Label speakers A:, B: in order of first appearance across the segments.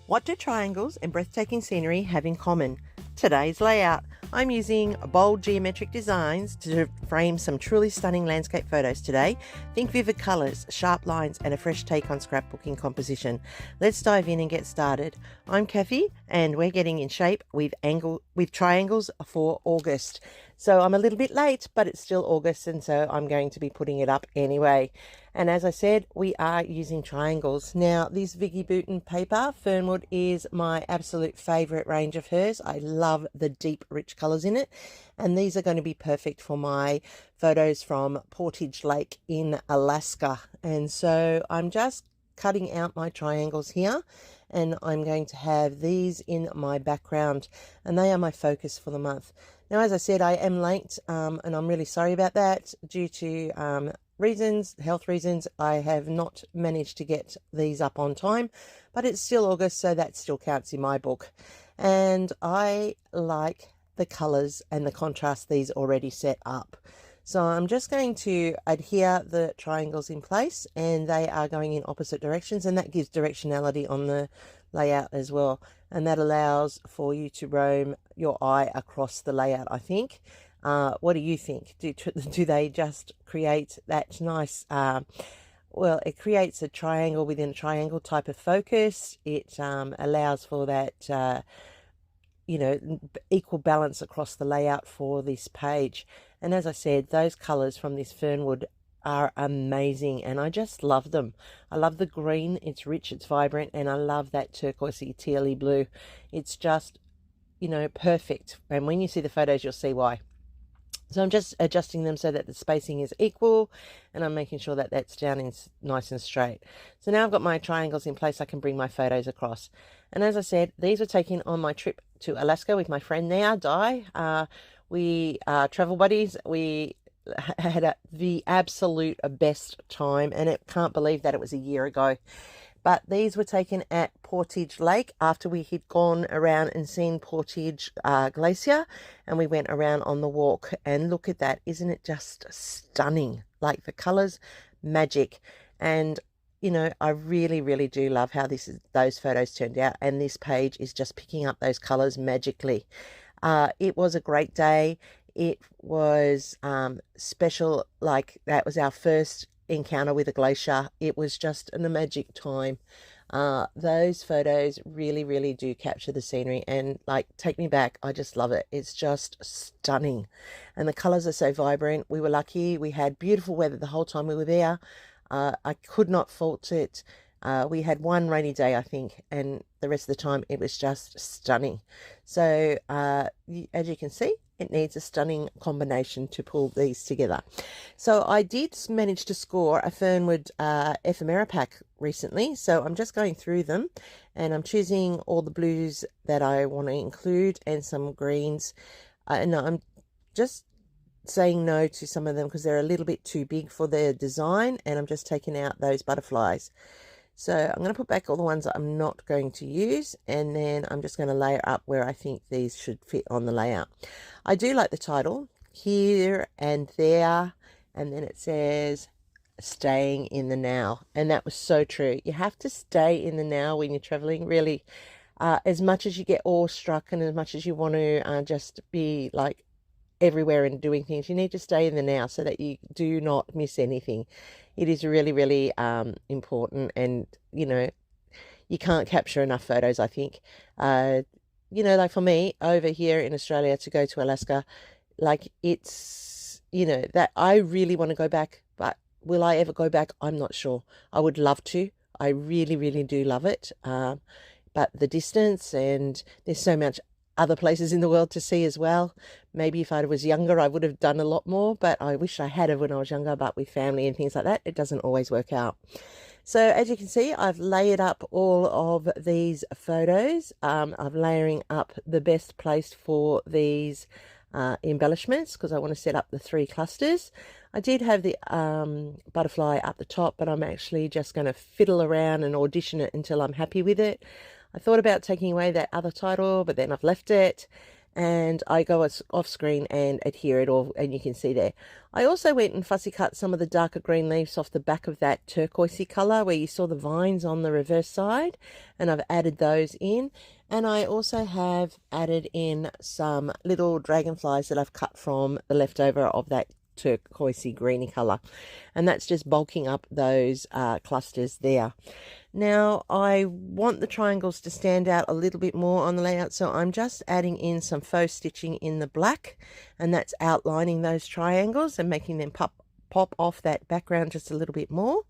A: What do triangles and breathtaking scenery have in common? Today's layout. I'm using bold geometric designs to frame some truly stunning landscape photos today. Think vivid colours, sharp lines and a fresh take on scrapbooking composition. Let's dive in and get started. I'm Kathy and we're getting in shape with triangles for August. So I'm a little bit late, but it's still August and so I'm going to be putting it up anyway. And as I said, we are using triangles. Now, this Vicky Bouton paper, Fernwood, is my absolute favourite range of hers. I love the deep, rich colours in it. And these are going to be perfect for my photos from Portage Lake in Alaska. And so I'm just cutting out my triangles here. And I'm going to have these in my background. And they are my focus for the month. Now, as I said, I am late and I'm really sorry about that due to health reasons. I have not managed to get these up on time, but it's still August, so that still counts in my book. And I like the colours and the contrast these already set up. So I'm just going to adhere the triangles in place and they are going in opposite directions, and that gives directionality on the layout as well. And that allows for you to roam your eye across the layout, I think. What do you think? Do they just create that nice, well, it creates a triangle within a triangle type of focus. It allows for that, equal balance across the layout for this page. And as I said, those colours from this Fernwood are amazing and I just love them. I love the green, it's rich, it's vibrant, and I love that turquoisey tealy blue. It's just, perfect. And when you see the photos, you'll see why. So I'm just adjusting them so that the spacing is equal, and I'm making sure that that's down in nice and straight. So now I've got my triangles in place, I can bring my photos across. And as I said, these were taken on my trip to Alaska with my friend now, Di. We are travel buddies. We had the absolute best time, and I can't believe that it was a year ago. But these were taken at Portage Lake after we had gone around and seen Portage Glacier, and we went around on the walk. And look at that, isn't it just stunning? Like the colours, magic. And I really, really do love how those photos turned out, and this page is just picking up those colours magically. It was a great day. It was special, like that was our first encounter with a glacier. It was just a magic time. Those photos really, really do capture the scenery and take me back. I just love it. It's just stunning. And the colours are so vibrant. We were lucky. We had beautiful weather the whole time we were there. I could not fault it. We had one rainy day, I think, and the rest of the time it was just stunning. So as you can see, it needs a stunning combination to pull these together. So I did manage to score a Fernwood ephemera pack recently. So I'm just going through them and I'm choosing all the blues that I want to include and some greens. And I'm just saying no to some of them because they're a little bit too big for their design, and I'm just taking out those butterflies. So I'm going to put back all the ones that I'm not going to use, and then I'm just going to layer up where I think these should fit on the layout. I do like the title, Here and There, and then it says staying in the now, and that was so true. You have to stay in the now when you're traveling, really. As much as you get awestruck and as much as you want to just be everywhere and doing things, you need to stay in the now so that you do not miss anything. It is really, really important, and you can't capture enough photos, I think. For me over here in Australia to go to Alaska, it's that I really want to go back, but will I ever go back? I'm not sure. I would love to. I really, really do love it, but the distance, and there's so much other places in the world to see as well. Maybe if I was younger, I would have done a lot more, but I wish I had when I was younger, but with family and things like that, it doesn't always work out. So as you can see, I've layered up all of these photos. I'm layering up the best place for these embellishments because I want to set up the 3 clusters. I did have the butterfly up the top, but I'm actually just going to fiddle around and audition it until I'm happy with it. I thought about taking away that other title, but then I've left it. and I go off screen and adhere it all, and you can see there. I also went and fussy cut some of the darker green leaves off the back of that turquoisey colour where you saw the vines on the reverse side, and I've added those in. And I also have added in some little dragonflies that I've cut from the leftover of that turquoisey greeny colour, and that's just bulking up those clusters there. Now I want the triangles to stand out a little bit more on the layout, so I'm just adding in some faux stitching in the black, and that's outlining those triangles and making them pop off that background just a little bit more.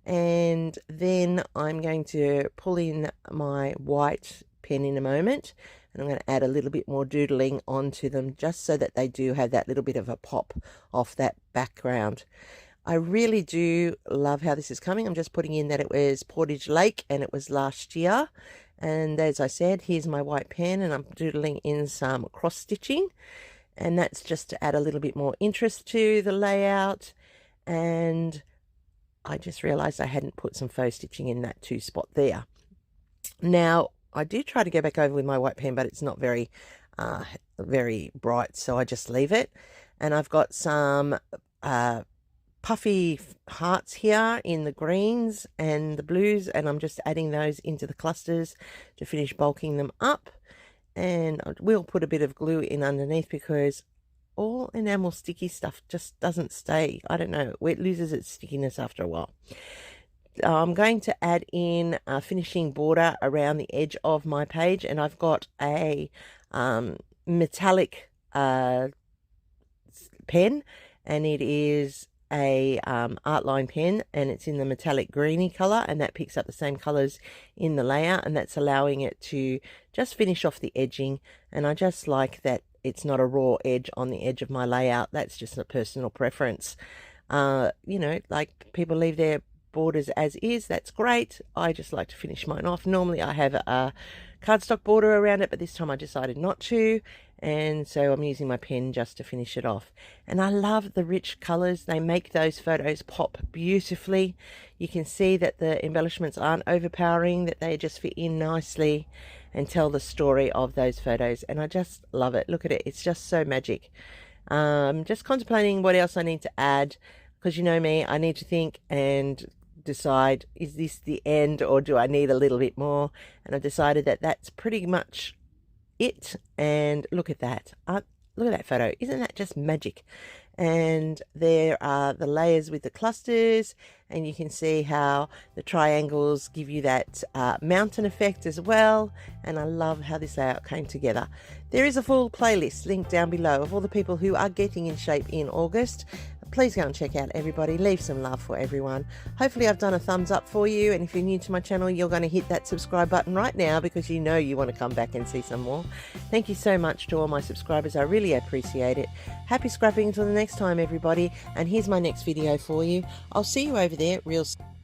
A: And then I'm going to pull in my white pen in a moment, and I'm going to add a little bit more doodling onto them just so that they do have that little bit of a pop off that background. I really do love how this is coming. I'm just putting in that it was Portage Lake and it was last year. And as I said, here's my white pen, and I'm doodling in some cross stitching, and that's just to add a little bit more interest to the layout. And I just realized I hadn't put some faux stitching in that 2 spot there. Now I do try to go back over with my white pen, but it's not very bright, so I just leave it. And I've got some puffy hearts here in the greens and the blues, and I'm just adding those into the clusters to finish bulking them up. And we'll put a bit of glue in underneath because all enamel sticky stuff just doesn't stay. I don't know, it loses its stickiness after a while. I'm going to add in a finishing border around the edge of my page, and I've got a metallic pen, and it is a Artline pen, and it's in the metallic greeny color, and that picks up the same colors in the layout, and that's allowing it to just finish off the edging. And I just like that it's not a raw edge on the edge of my layout. That's just a personal preference. You know, like people leave their borders as is, that's great. I just like to finish mine off. Normally I have a cardstock border around it, but this time I decided not to, and so I'm using my pen just to finish it off. And I love the rich colors. They make those photos pop beautifully. You can see that the embellishments aren't overpowering, that they just fit in nicely and tell the story of those photos, and I just love it. Look at it, it's just so magic. Just contemplating what else I need to add, because you know me, I need to think and decide, is this the end or do I need a little bit more? And I decided that that's pretty much it. And look at that, look at that photo, isn't that just magic? And there are the layers with the clusters, and you can see how the triangles give you that mountain effect as well. And I love how this layout came together. There is a full playlist linked down below of all the people who are getting in shape in August. Please go and check out everybody. Leave some love for everyone. Hopefully I've done a thumbs up for you, and if you're new to my channel, you're going to hit that subscribe button right now because you know you want to come back and see some more. Thank you so much to all my subscribers. I really appreciate it. Happy scrapping until the next time, everybody, and here's my next video for you. I'll see you over there real soon.